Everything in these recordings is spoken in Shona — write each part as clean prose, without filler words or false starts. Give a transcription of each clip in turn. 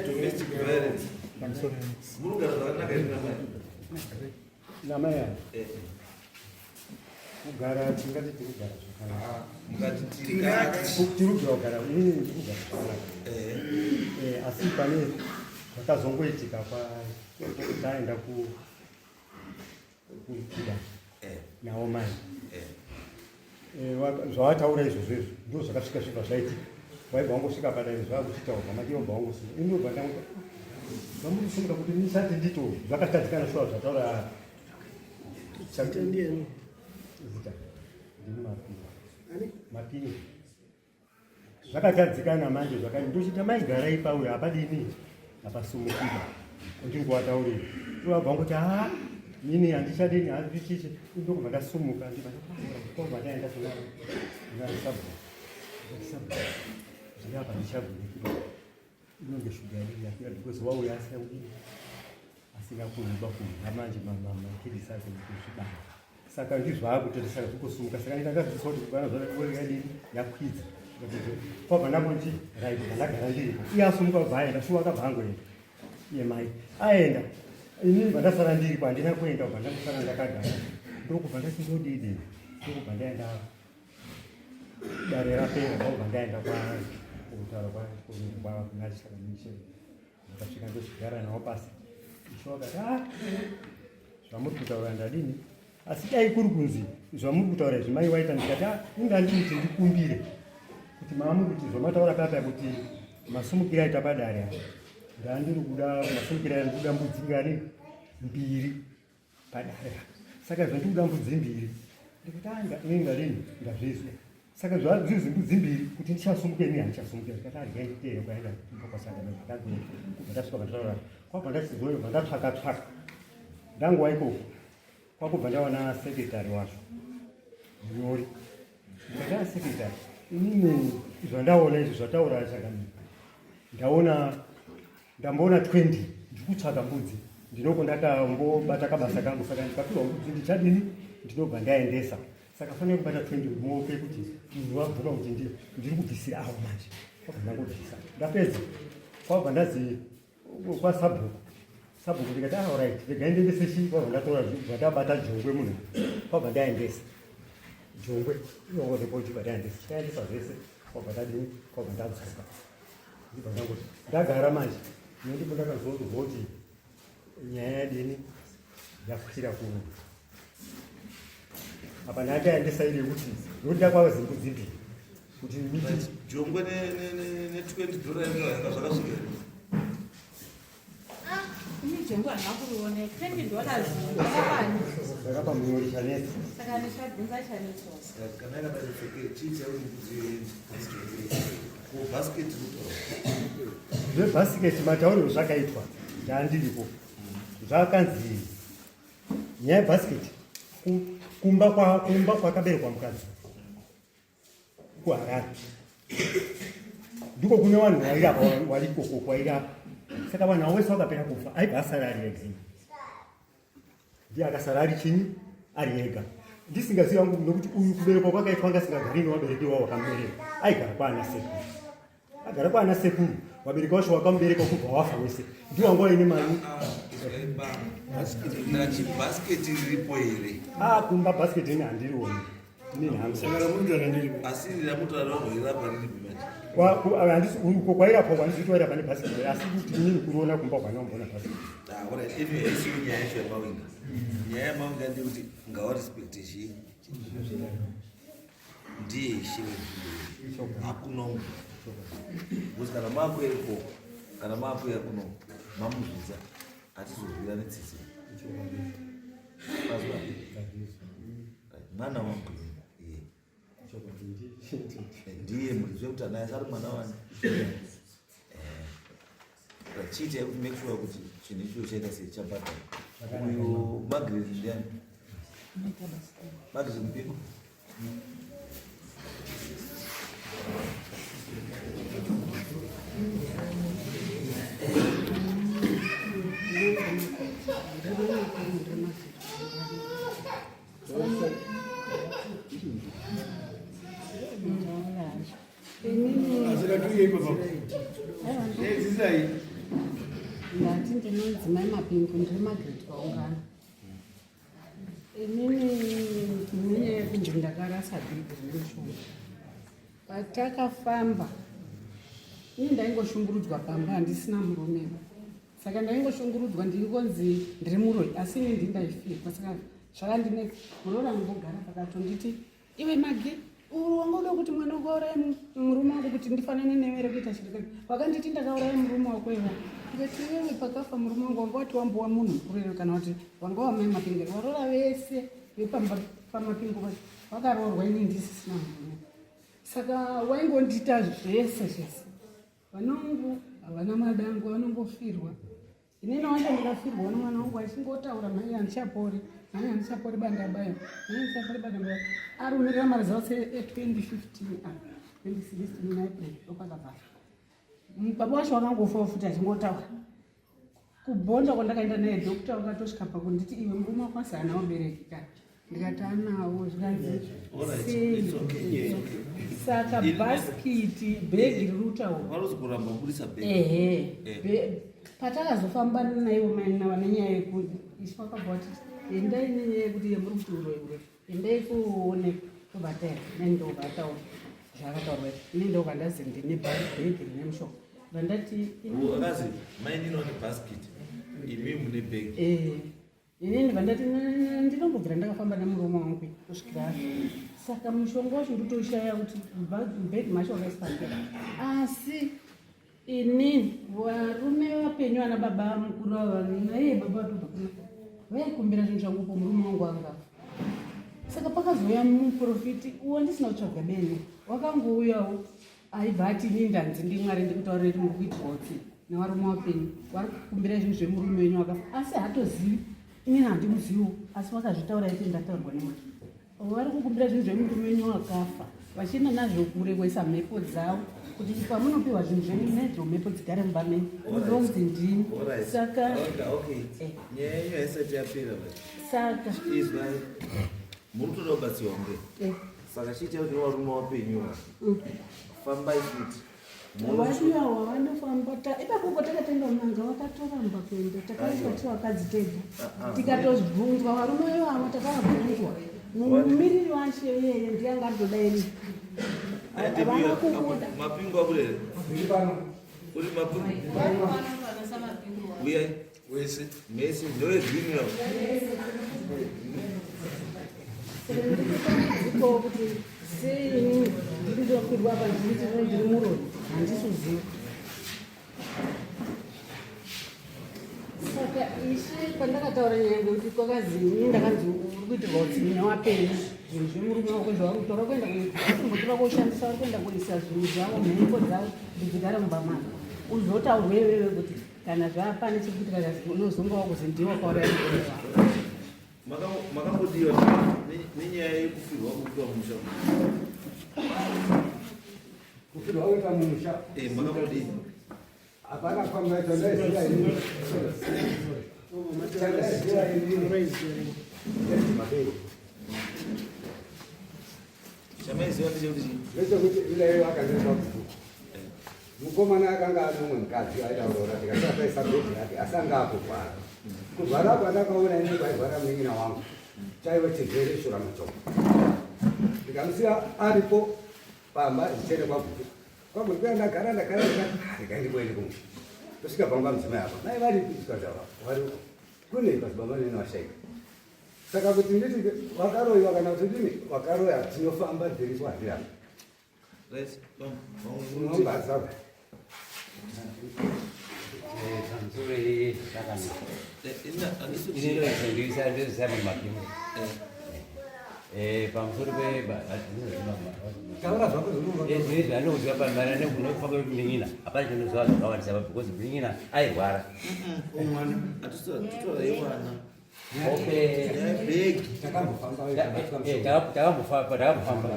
domestic violence. Nyaya kugara tingati kugara kugara asi pane zvakazongoitika taenda kuida nawo mai zvawataura izvozvo ndo zvakasvika zvaitika waibva wangosvika padare zvakuchitaurwa madiomba wangosvika inobva ndanga vamusunga kuti nisati ndito zvakatadzikana shuwa zvataura Chandieni. zita mapini zvakatadzikana manje zvakati ndochita maigarai pauyo apadini apasumukira ndiri kuwataurira wabva kuti nini handichadini hazvichiche ndokubva ndasumuka ndibva ndaenda zvirapa ndichabvunikira inonge shuga yakira because wauya asingakuzviba kurya manje makirisi ake kuzvibaya saka ndizvaakutotesaka kukosumuka saka ndakazvisa kuti kana zvakadini yakwidza kwabva ndamboti raiti ndagara ndiripo iye asumuka bva aenda shuwa akabva angoenda iye mai aenda inini bva ndasara ndiripo handina kuenda bva ndangosara ndakagara ndokubva ndati ndodidi ndokubva ndaenda dare rapera ndokubva ndaenda kutaura kwakunachakamishe ndakasvika ndosvigara nawo pasi ishokati zvamuri kutaura ndadini asi dai kuri kunzi zvamuri kutaura izvi mai waita ndikati inga ndiri kuti ndikumbire kuti mama kuti zvamataura papa kuti masumukiro aita padare ndandiri kuda masumukiro ari kuda mbudzi ngani mbiri padare saka zvandikuda mbudzi mbiri ndikati inga lini ndazvizwa saka zvizi mbudzi mbiri kuti ndichasumuke ini handichasumuke ndikati arya nditero kwaenda ndokasangana zvakagona kubva ndasvika pandataura kwabva ndachizoyo bva ndatsvaka ndanguwa ikoko kwakubva ndawana sekretari wacho munyori ndikati sekretari inini zvandaona izvi zvataura chakamira ndamboona 20 ndikutsvaka mbudzi ndinoko ndakambobata kabasa kangu saka ndikapirwa mbudzi ndichadini ndinobva ndaendesa saka fanira kubata 20 mumaoko ekuti munhu wabvuna kuti ndiri kubvisira avo manje kwabva ndangodvisa ndapedza kwabva ndazi kwasabhuku ndikati alright rega ndiendese chii kwabva ndatora zvibva ndabata jongwe munhu kwabva ndaendesa jongwe iyongorepochibva ndaendesa chitaendesa zvese kwabva ndadini kwabva ndadzoka ndibva ndangoti ndagara manje ndipo ndakazozwa kuti nyaya yadini yakwira kuno apa ndataendesa iri kuti nokuti ndakwava zimbudzi mbiri kuti miti jongwe ne$20 zvakasvika Jengwa nakurione $20 zvakapa munyori chanetsa saka ndichabvunza chanetsa kana yakadai chicha basket zvebhasiketi matauriro zvakaitwa ndandiripo zvakanzi nyaya yebhasiketi kumba kwakaberekwa mukadzi kuharare ndiko kune vanhu vairapa varikoko kwairapa saka vanhu avo vese vakapera kufa aibva asara ari ega ndiye akasara ari chini ari ega ndisingaziva ngu nokuti uyu kuberekwa kwakaitwa ngasingagari newabereki wavo wakamubereka aigara kwaana sekuru agara kwaana sekuru wabereki wacho wakamubereka kubva wafa wese ndiwo wanga waine mari bhasiketi riripo here kumba bhasiketi ini handirioni ini asi ramutara wazvairapa riripi handisi uko kwairapwa kwandisi wairapa nebhasiketi asi kuti inini kuriona kumba kwandamboona bhasiketi isiyo nyaya yacho yamawinga nyaya yamawinga ndekuti ngawarespekte chii ndiye ishe wezvinhu hakuna umwe kuti kana makweripo kana makwera kuno mamuzvidza hatizorwira netsitsi mwana wangu ndiye murizve kuti ana yasari mwana wani rachiita yekuti make sure kuti chinhu icho chaita sei chabhadhara uyu magreti ndiani magreti mupiko ndati ndinodzimai mapingu ndiri magrade kwaungana inini nenyaya yekunzi ndakarasa bhibhi rimushonga patakafamba ini ndaingoshungurudzwa pamba handisina murume saka ndaingoshungurudzwa ndingonzi ndiri muroi asi ini ndindaifirwa saka zvakandineka murori angogara pakatonditi iwe magi wangoda kuti mwana wakauraya murume wangu kuti ndifanane nevere kuita chirikani wakanditi ndakauraya murume wako iwa ndikati wewe pakafa murume wangu wanga wati wambowa munhu mukuru kana kuti wanga wamai mapingero varora vese vepamapingo vakaroorwa ini ndisisina murume saka waingondita zvese zvese vanongu havana madango vanongofirwa inini wanda ndikafirwa nomwana wangu achingotaura nhai handichapori bandabayo arumirira mari dzavo se2015 2016 april opakabva baba wacho wakangofawo futi achingotaura kubhonda kwandakaenda naye dokta wakatosvika pakunditi iwe murume wako asi hana ubereki kani ndikati anawo zvikanzi saka bhasikiti bhegi rirutaura patakazofamba naivo mainava nenyaya yekuti isu vakabva kuti endai nenyaya yekuti yemuri kuti uroiure endai kuone kubataira nendokataura zvakataurwa nendoka ndazi ndine bhegi rine mushonga vandati akazi maininone bhasikiti imi mune bhegi inini vandati ndinombobvira ndakafamba nemurume wangu kusvikira saka mushonga wacho ndotoshaya kuti bhegi macho wakaisipandera asi inini varume vapenyu ana baba mukuru vanaiye baba vatobva vaikumbira zvinhu zvangu po murume wangu angafa saka pakazouya muprofiti uwo ndisina kutsvaga bene wakangouyawo aibva ati ini ndanzi ndimwari ndikutaurira kuti muri kuitirwa utsi nevarume vapenyu vari kukumbira zvinhu zvemurume wenyu wakafa asi hatozivi inini handimuziviwo asi vakazvitaura iti ndataurwa nemwari vari kukumbira zvinhu zvemurume wenyu wakafa vachienda nazvo kure kuisa mhepo dzavo kuti pamunopiwa zvinhu zvenyu nedzo mhepo dzigare mumba menyu mudonzi ndini saka nyaya yenyu haisati yapera saka izwai muri kutoda kubatsirwa nge saka chiita kuti varume vapenyuwa fambai futi waiyawa vanofamba ipapopo takatenga unanga wakatoramba kuenda takaiswa ti wakadzitega tikatozvunzwa varume ivavo takavabvunzwa mumiriri wacho yeye ndiyanga ndodaini vana kubuda mapingo akurere uri mapingo uyai wese mese ndoezvini yavo ndiko kuti seini ndiridokwirwa apa ndiri murori handisuziva saka ishe pandakataura nyaya ngekuti kwakazi ini ndakanzi uri kuitirwa utsini newapenyu zvinhu zvemurume wako zvavari kutora kuenda kuimbotora kushandisa vari kuenda kuisa zvinhu zvavo mhepo dzavo ndidzigare mumba mako uzotaurwe iwewe kuti kana zvapane chekuti kana unozongawo kuzi ndiwakauraya murume wako makambodiwa nenyaya yekufirwa kuitwa mumusha kufirwa kuita mumusha makambodiwa hapana kwamba tandaiziva ini chamaiziva ndechekuti ndechekuti ileyo akandiripa kubhuku mukomana akanga ari mumwe mukadzi aitaurora tikasataisa bhedhi ati asanga akurwara kurwara ako andakaona ini kwairwara munyina wangu chaive chirwere shuramatongo ndikamusiya aripo pamba ndichene kwabhuku kwabhuku kuya ndagara ndikandiboende kumusha tosvika pangwa mudzimai apa nai varipi tikazava vari kune ikazibaba nene washaika saka kuti nditi wakaroiwa kana kuti ndini wakaroya tinofamba dziripo handiramba unombaza pamusoro peanokuziva pamara nekunofamba mlin'ina hapana chinoziva zvakawanisa because mlin'ina airwara takambofamba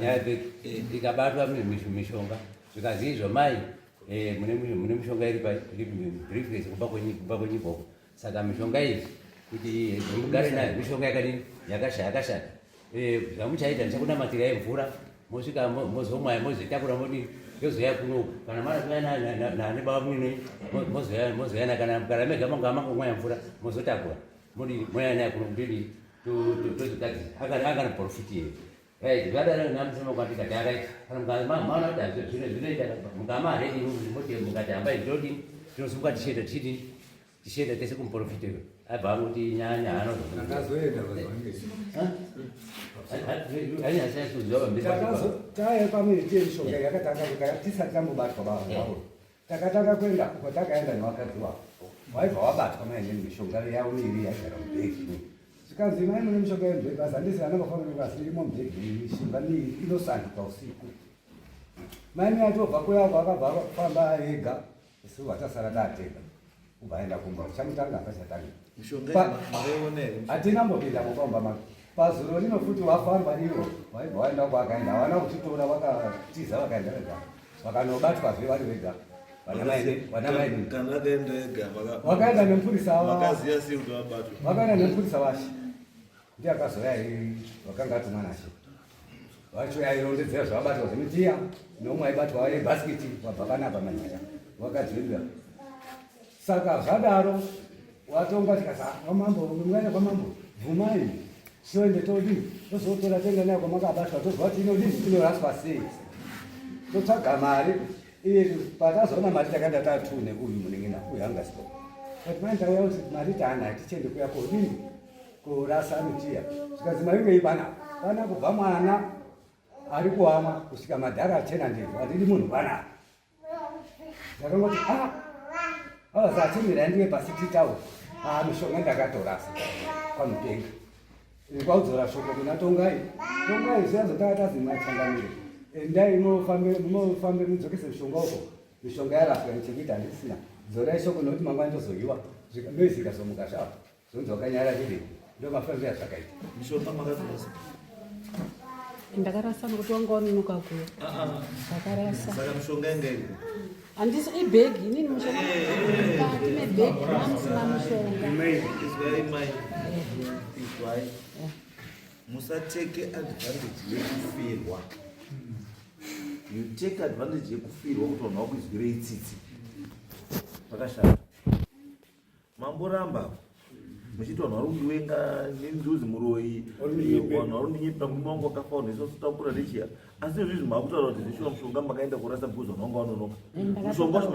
nyaya bhegi ikabatwa mishonga zvikazi izvo mai mune mishonga iri briefcase kumba kwenyibhoko saka mishonga iyi kuti mugare nayo mishonga yakadini yakashata zvamuchaita ndichakunamatirai mvura mosvika mozomwaya mozotakura modi yozoya kunoku kana mara kuya nane baba mine mozoyana kana mega manga mangomwaya mvura mozotakura modi moya naye kuno kudini tozokati akana profiti here right vadana namusema kwati kati right kana maana kuti zvinoita mungama ready moti mungati ambai ndodini tinosuka tisheda tese kumprofiti abva angoti nyanya akazoenda taya pamwe mishonga yakatanga tisati tambobatwa bavo takatanga kuenda uko takaenda nevakadzi wavo waibva wabatwa maine mishonga yavo miri yaigara mubhegi zvikanzi mai mune mishonga yemubhegi asi handisi anangafanira kasi irimo mubhegi mishonga miri inosandikwa usiku maimi atobva kuyavo akabva famba ega isu vatasara datega ubva aenda kumba chamutanga akachatanga hatinambopinda mukomba make pazuro rino futi wafamba iwo waibva waenda kwakaenda havana kuchitora vakatiza vakaenda vega vakanobatwazve vari vega vakaenda nemupurisa washe ndi akazoya vakanga ati mwana she vacho yairondedzera zvavabatwa zvemitiya nomwe aibatwa ebhasikiti wabva panapa manyaya vakadzvenda saka zvadaro watonga tikasa kwamambo mwana kwamambo bvumai toende todini tozotora toenda nayo kwamakabatwa tozwa kuti inodini inoraswa sei totsvaga mari iye patazoona mari takanda tatune uyu munengena uyu angasipo but mani tauya kuti mari taanayo tichende kuya kodini kurasa mitiya zvikanzi mari ngei pana kubva mwana ari kuamwa kusvika madhara achena ndebvu handidi munhu pana ndakangoti avazatimira ndiwe pasititawo mishonga ndakatorasa kwamupenga kwaudzora shoko kuna tongai zviyanzotakatazimachangamire endai mofambe mudzokese mishonga uko mishonga yaraswa nechekuita handisina dzorai shoko nokuti mangwani tozoiwa noizika zomuka zvavo zonzi wakanyara riri ndo mafambiro azvakaita mishonga makatorasa ndakarasa nokuti wanga wanonoka kuya ndakarasa saka mishonga ingaiko handisi ibhegi inini mushonga mukati mebhegi mamusina mushonga izwai musateke advantage yekufirwa you take advantage yekufirwa kuti vanhu vakuizwire itsitsi zvakashata mamboramba muchiti vanhu vari kundiwenga nenduzi muroi vanhu vari kundinyepera kumangu akafa vanhu vese vasutakura nechiya asi izvizvi makutaura kuti zvishuwa mushonga makaenda kurasa bhuzi vanhu vanga vanonoka mushonga wacho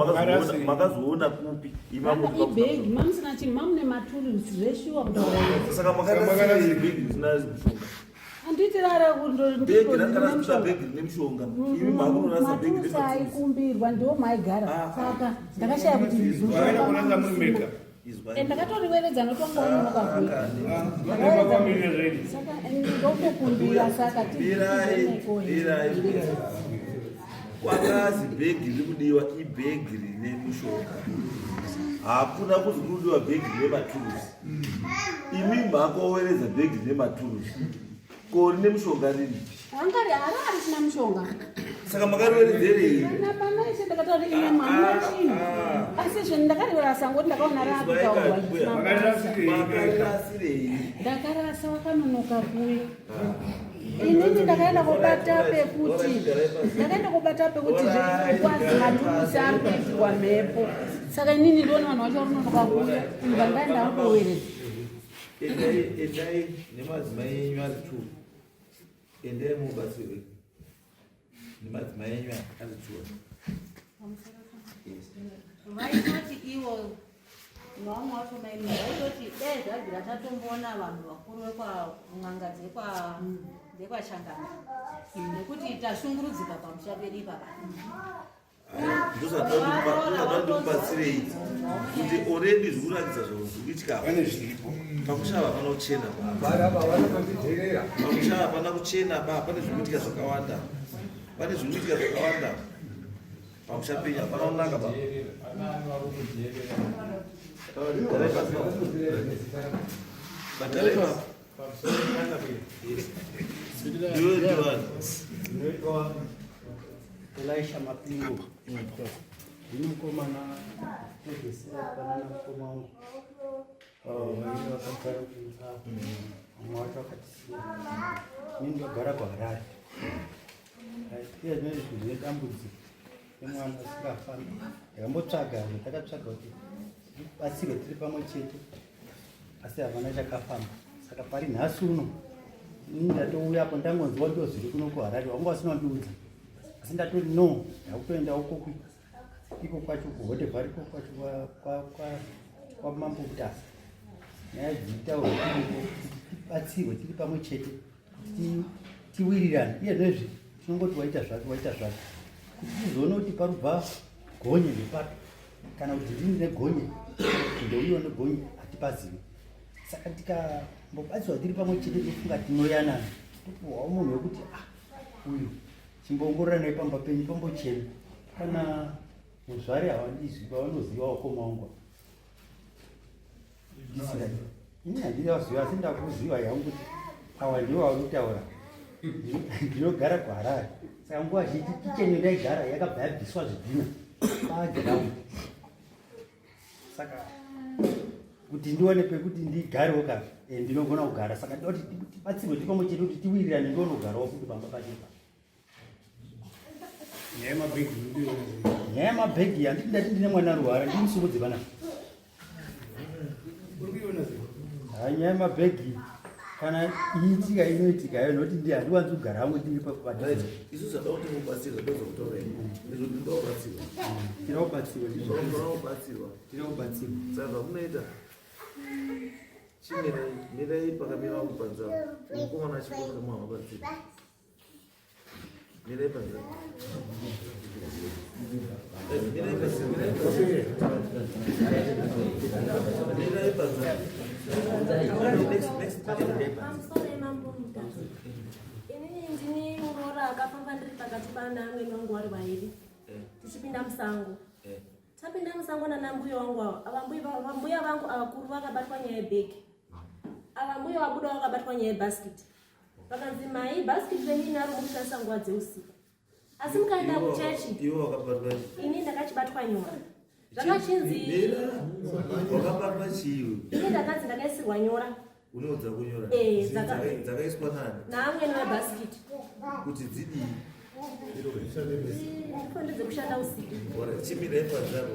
makazoona kupi ibhegi mamusina chinhu mamune matulusi zveshuwa saka makarasira bhegi risina mushonga handitirara bhegi rakarasira bhegi rine mushonga imi makunorasa bhegi aiikumbirwa ndo maigara saka ndakashaya kuti ndakatoriweredza notonga unonoka kuya saka ndotokumbira saka kwakazi bhegi riri kudiwa ibhegi rine mushonga hakuna kuzi kurudiwa bhegi rine maturusi imi makoweredza bhegi rine maturusi ko rine mushonga rini angari harisina mushonga saka makaroweredzerei napanaise ndakataura ine mamuna chinhu asi zvinhu ndakarivera ngoti ndakaona raapikaurwaisirei ndakarasa wakanonoka kuya inini ndakaenda kubata pekuti zvikwazi maturusi ari kuitirwa mhepo saka inini ndiona vanhu vacho varinonoka kuya vangaenda kuweredza endai nemadzimai enyu ari tu endai mubatsirwe nemadzimai enyu ari tu vaitoti ivo nevamwe vacho maimi vaitoti dai zvabvira tatomboona vanhu vakuru vekun'anga dzekwashangana nekuti tashungurudzika pamusha pedu ipapa ndozvatandimubatsirei kuti oredi zvikuratidza zvikuitika pakushava hapana kuchena pakushava hapana kuchena pane zvikuitika zvakawanda pamusha penyu hapana kunaka Elisha Mapingo ndinokomana todesera panana mukoma wangu vaino vakagara kumutsa mumwe wacho akatisiya ini ndogara kuharare Iye zvine dambudziko remwana asingafambi. Ndakambotsvaga ndakatsvaga kuti batsirwe tiri pamwe chete asi havana chakafamba. Saka pari nhasi uno inini ndatouyapo ndangonzwa ndo zviri kuno kuHarare wanga wasina kundiudza. Asi ndatori no ndakutoenda uko iko kwacho kuhodhebha iko kwacho kwamambo Mutasa. Nyaya dzitaurwa tiripo tibatsirwe tiri pamwe chete tiwirirane. Iye nezvi tinongoti waita zvake kuti tizoona kuti parubva gonye nepato kana kuti ndini negonye ndouyiwa negonye hatipazivi. Saka tikambobatsirwa tiri pamwe chete tofunga tinoyanana topuhwawo munhu wekuti uyu chimboongorora naye pamba penyu pambochena kana muzvari havandizvi pavanoziva wakoma wangu ndisingadi ini handiri waziva asi ndakuziva yangu kuti awa ndiwo vautaura ndinogara kuHarare. Saka nguva zhinji kicheni ndaigara yakabva yabviswa zvidhina pagiraundi. Saka kuti ndione pekuti ndigarewo ka ndinogona kugara. Saka ndoda kuti tibatsirwe tiri pamwe chete kuti tiwirirane ndione kugarawo futi pamba pachepa. Nyaya yemabhegi handiti ndine mwana Ruhara ndimusumudze vana. Nyaya yemabhegi kana iitika inoitikayo nokuti ndi handiwanzi kugara hamwe tiri papadhiza. Isu zvada kuti mubatsirwe ndozvokutora imi. Ndizvo ndinobatsirwa. Tinobatsirwa. Saka munoita mirai pakamira wangu panzao. Mukomana achikona mwana batsirwa. Mirai panzao. Mirai panzao. Ini ndini murora akafamba ndiri pakati panamweni wangu vari vairi tichipinda musango. Tapinda musango nanambuya wangu ava vambuya vangu avakuru vakabatwa nyaya yebhegi. Ava mbuya vabuda vakabatwa nyaya yebhasikiti. Vakanzi mai bhasikiti renyu naro mukushandisa nguva dzeusiku. Asi mukaenda kuchechi ini ndakachibatwa nyora. Zvakachinzi wakabatwa chiyo. Ini ndakanzi ndakaisirwa nyora. Unoudza kunyora. Dzakaiswa nani? Naamweni webhasikiti. Kuti dzidii? Ndikondedze kushanda usiku. Chimirai panzaro.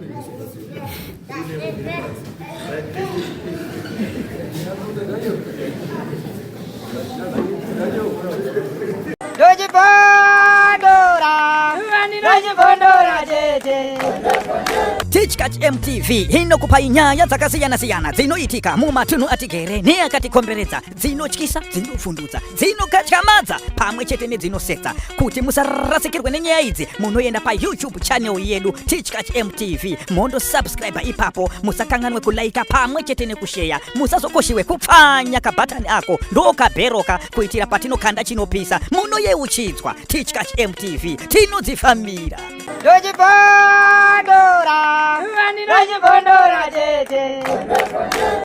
Teach MTV inokupa nyaya dzakasiyana-siyana dzinoitika mumatunhu atigere neakatikomberedza, dzinotyisa, dzinofundutsa, dzinokatyamadza pamwe chete nedzinosetsa. Kuti musarasikirwe nenyaya idzi munoenda paYouTube channel yedu Teach MTV mondo subscribe ipapo. Musakanganwe kulaika pamwe chete nekushare. Musazokoshiwe kupfanya kabhatani ako ndokabheroka kuitira patinokanda chinopisa munoyeuchidzwa. Teach MTV tinodzifamira.